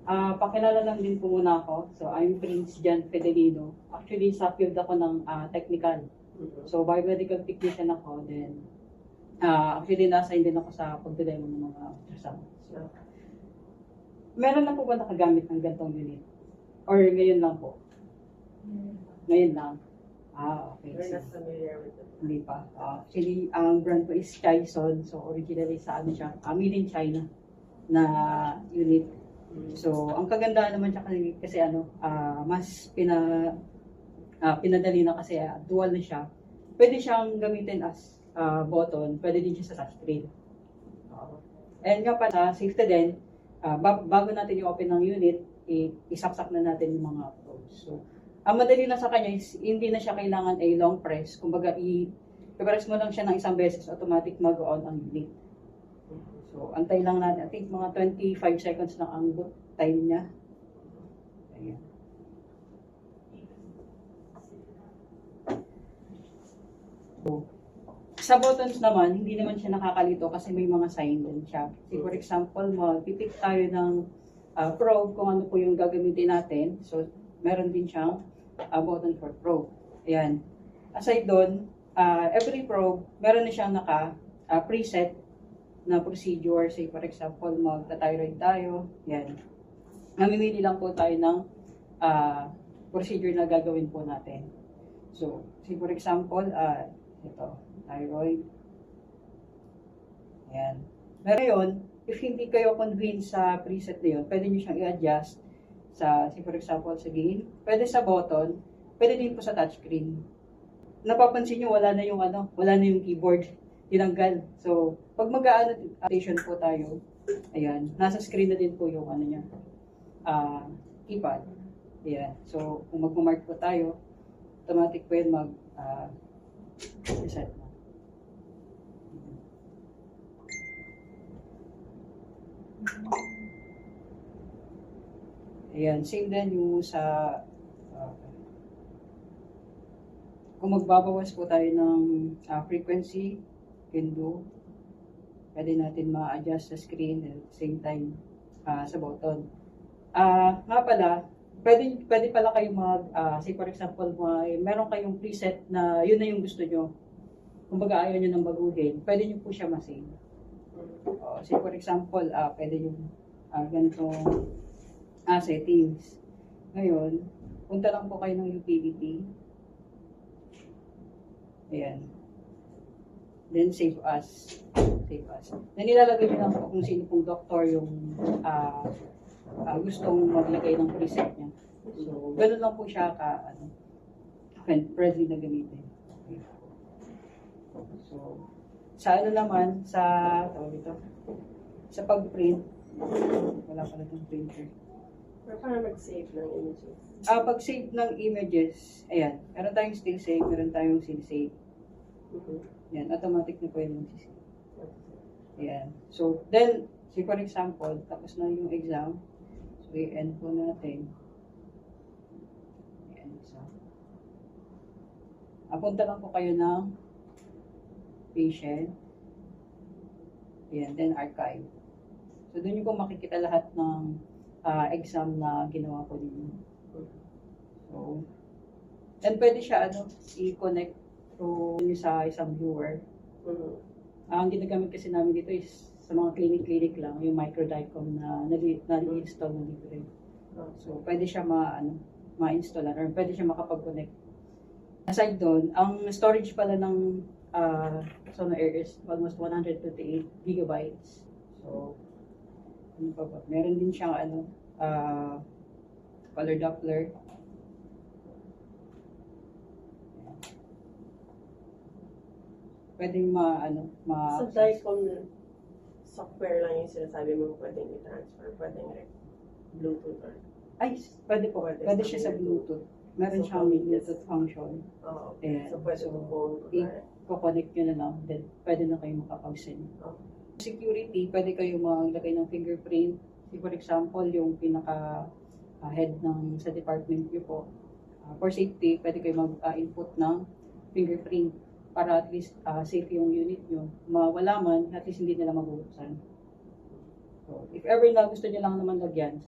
Pakilala lang din po muna ako. So, I'm Prince Jan Fedelino. Actually, sa field ako ng technical. So, biomedical technician ako. Then, actually, nasa din ako sa pagdedemo ng mga ultrasound. So, meron na po ba nakagamit ng gantong unit? Or ngayon lang po? Ngayon lang. Okay. We're So, not familiar with it. hindi pa. Actually, ang brand ko is Chison. So, originally sa ano siya, made in China na unit. So, ang kagandahan naman siya kasi ano, mas pinadali na kasi dual na siya. Pwede siyang gamitin as button, pwede din siya sa touchscreen. And nga pala, safety din, bago natin i-open ng unit, isaksak na natin yung mga probes. So, ang madali na sa kanya is hindi na siya kailangan ay long press. Kumbaga, i-press mo lang siya ng isang beses, automatic mag-on ang unit. So, antay lang natin. I think mga 25 seconds lang ang boot time niya. Ayan. So, sa buttons naman, hindi naman siya nakakalito kasi may mga sign din siya. So, for example, mag-pick tayo ng probe kung ano po yung gagamitin natin. So, meron din siyang button for probe. Ayan. Aside doon, every probe, meron na siyang preset na procedure. Say, for example, magta-thyroid tayo. Yan. Namimili lang po tayo ng procedure na gagawin po natin. So, say, for example, ito, thyroid. Yan. Pero yun, if hindi kayo convinced sa preset na yun, pwede nyo siyang i-adjust sa, say, for example, sa gain. Pwede sa button, pwede din po sa touchscreen. Napapansin nyo, wala na yung keyboard. Tinanggal. So, pag mag-annotation po tayo, ayan, nasa screen na din po yung niya, keypad. Ayan. So, kung mag-mark po tayo, automatic po yun reset na. Ayan, same din yung sa kung magbabawas po tayo ng frequency, can do. Pwede natin ma-adjust sa screen at the same time sa button. Nga pala, pwede pala kayo say for example, meron kayong preset na yun na yung gusto nyo. Kung baga ayaw nyo nang baguhin, pwede nyo po siya ma-save. Say for example, pwede yung ganitong settings. Ngayon, punta lang po kayo ng utility. Ayan. Then save as. Then nilalagay nyo lang po kung sino pong doktor yung gustong maglagay ng preset niya. So, ganun lang po siya friendly na gamitin. Okay. So, sa naman, sa pag-print, wala pala itong printer. Pero para mag-save ng images. Pag-save ng images, ayan, meron tayong still save, meron tayong still save. Yan, automatic na po yung magsisave. Ayan. So, then, say for example, tapos na yung exam. So, i-end po natin. Ayan, exam. Punta lang po kayo ng patient. Ayan, then archive. So, doon yung po makikita lahat ng exam na ginawa ko din. So, and pwede siya, i-connect to sa isang viewer. Ang ginagamit kasi namin dito is sa mga clinic lang, yung microdicom na nag-install na dito rin. So, pwede siya ma-install or pwede siya makapag-connect. Aside doon, ang storage pala ng Sonoair is almost 128 gigabytes. So, ano pa ba? Meron din siyang color Doppler. Pwedeng Sa Dicom software lang yung sinasabi mo pwedeng i-transfer, pwedeng Bluetooth or... Ay, pwede po. Pwede siya sa Bluetooth. Meron siyang Bluetooth function. Okay. So, pwede mo po i-connect nyo na lang. Then, pwede na kayo makapag-send. Security, pwede kayo maglagay ng fingerprint. For example, yung pinaka-head sa department nyo po. For safety, pwede kayo mag-input ng fingerprint para at least safe yung unit nyo. Mawala man, at least hindi nila mabubuksan. So, if ever na gusto nyo lang naman lagyan,